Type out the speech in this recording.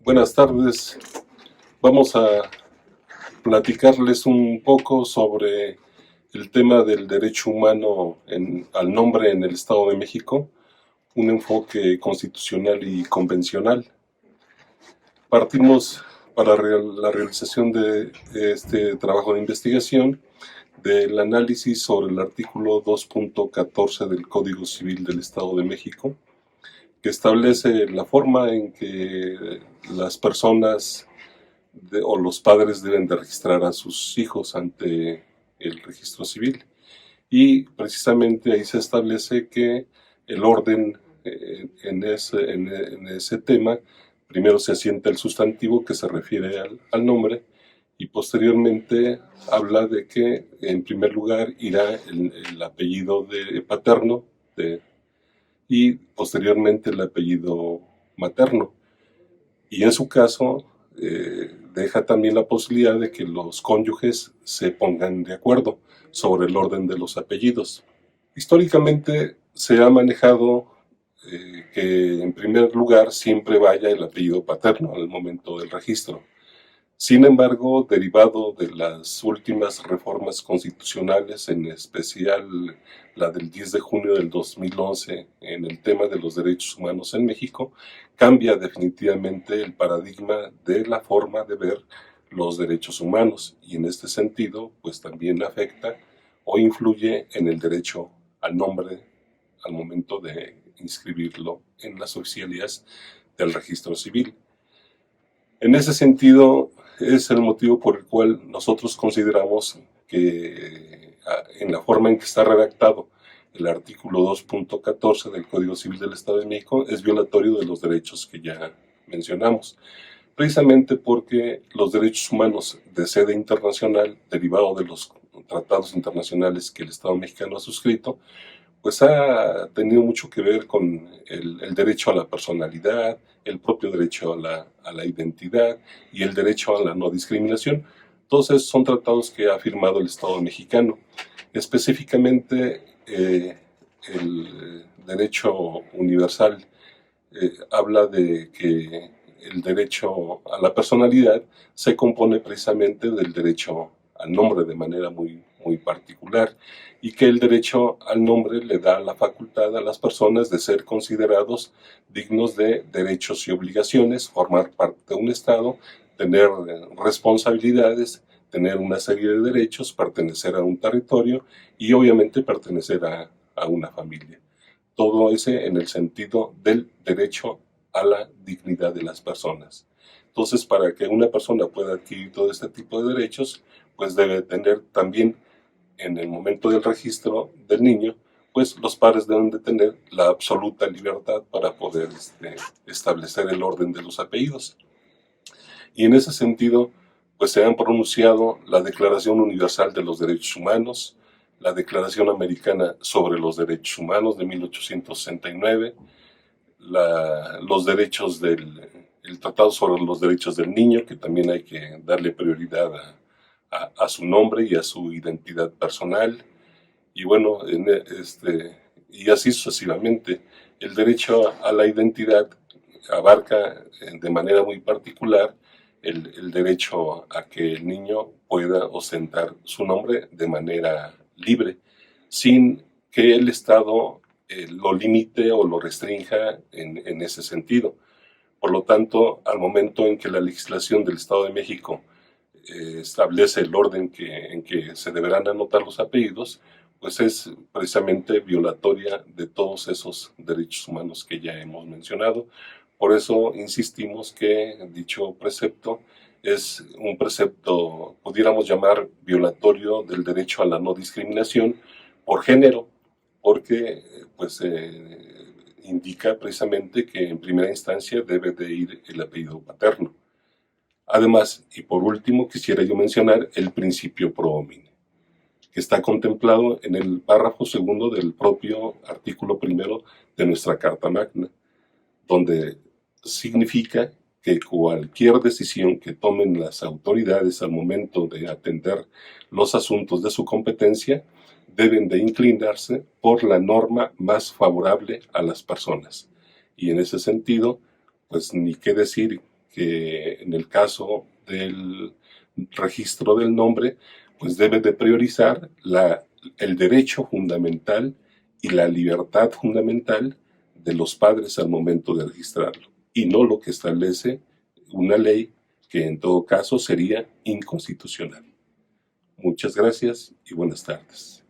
Buenas tardes. Vamos a platicarles un poco sobre el tema del derecho humano al nombre en el Estado de México, un enfoque constitucional y convencional. Partimos para la realización de este trabajo de investigación del análisis sobre el artículo 2.14 del Código Civil del Estado de México, que establece la forma en que las personas o los padres deben de registrar a sus hijos ante el registro civil. Y precisamente ahí se establece que el orden en ese tema, primero se asienta el sustantivo que se refiere al nombre y posteriormente habla de que en primer lugar irá el apellido paterno y posteriormente el apellido materno. Y en su caso, deja también la posibilidad de que los cónyuges se pongan de acuerdo sobre el orden de los apellidos. Históricamente se ha manejado que en primer lugar siempre vaya el apellido paterno al momento del registro. Sin embargo, derivado de las últimas reformas constitucionales, en especial la del 10 de junio del 2011 en el tema de los derechos humanos en México, cambia definitivamente el paradigma de la forma de ver los derechos humanos y en este sentido pues también afecta o influye en el derecho al nombre al momento de inscribirlo en las oficialías del registro civil. En ese sentido, es el motivo por el cual nosotros consideramos que en la forma en que está redactado el artículo 2.14 del Código Civil del Estado de México es violatorio de los derechos que ya mencionamos, precisamente porque los derechos humanos de sede internacional, derivado de los tratados internacionales que el Estado mexicano ha suscrito, pues ha tenido mucho que ver con el derecho a la personalidad, el propio derecho a la identidad y el derecho a la no discriminación. Todos esos son tratados que ha firmado el Estado mexicano. Específicamente, el derecho universal habla de que el derecho a la personalidad se compone precisamente del derecho al nombre de manera muy particular y que el derecho al nombre le da la facultad a las personas de ser considerados dignos de derechos y obligaciones, formar parte de un Estado, tener responsabilidades, tener una serie de derechos, pertenecer a un territorio y obviamente pertenecer a una familia. Todo ese en el sentido del derecho a la dignidad de las personas. Entonces, para que una persona pueda adquirir todo este tipo de derechos, pues debe tener también en el momento del registro del niño, pues los padres deben de tener la absoluta libertad para poder establecer el orden de los apellidos. Y en ese sentido, pues se han pronunciado la Declaración Universal de los Derechos Humanos, la Declaración Americana sobre los Derechos Humanos de 1869, los derechos el Tratado sobre los Derechos del Niño, que también hay que darle prioridad a su nombre y a su identidad personal, y bueno, y así sucesivamente. El derecho a la identidad abarca de manera muy particular el derecho a que el niño pueda ostentar su nombre de manera libre, sin que el Estado lo limite o lo restrinja en ese sentido. Por lo tanto, al momento en que la legislación del Estado de México establece el orden en que se deberán anotar los apellidos, pues es precisamente violatoria de todos esos derechos humanos que ya hemos mencionado. Por eso insistimos que dicho precepto es un precepto, pudiéramos llamar, violatorio del derecho a la no discriminación por género, porque pues indica precisamente que en primera instancia debe de ir el apellido paterno. Además, y por último, quisiera yo mencionar el principio pro homine, que está contemplado en el párrafo segundo del propio artículo primero de nuestra Carta Magna, donde significa que cualquier decisión que tomen las autoridades al momento de atender los asuntos de su competencia deben de inclinarse por la norma más favorable a las personas. Y en ese sentido, pues ni qué decir que en el caso del registro del nombre, pues debe de priorizar el derecho fundamental y la libertad fundamental de los padres al momento de registrarlo, y no lo que establece una ley que en todo caso sería inconstitucional. Muchas gracias y buenas tardes.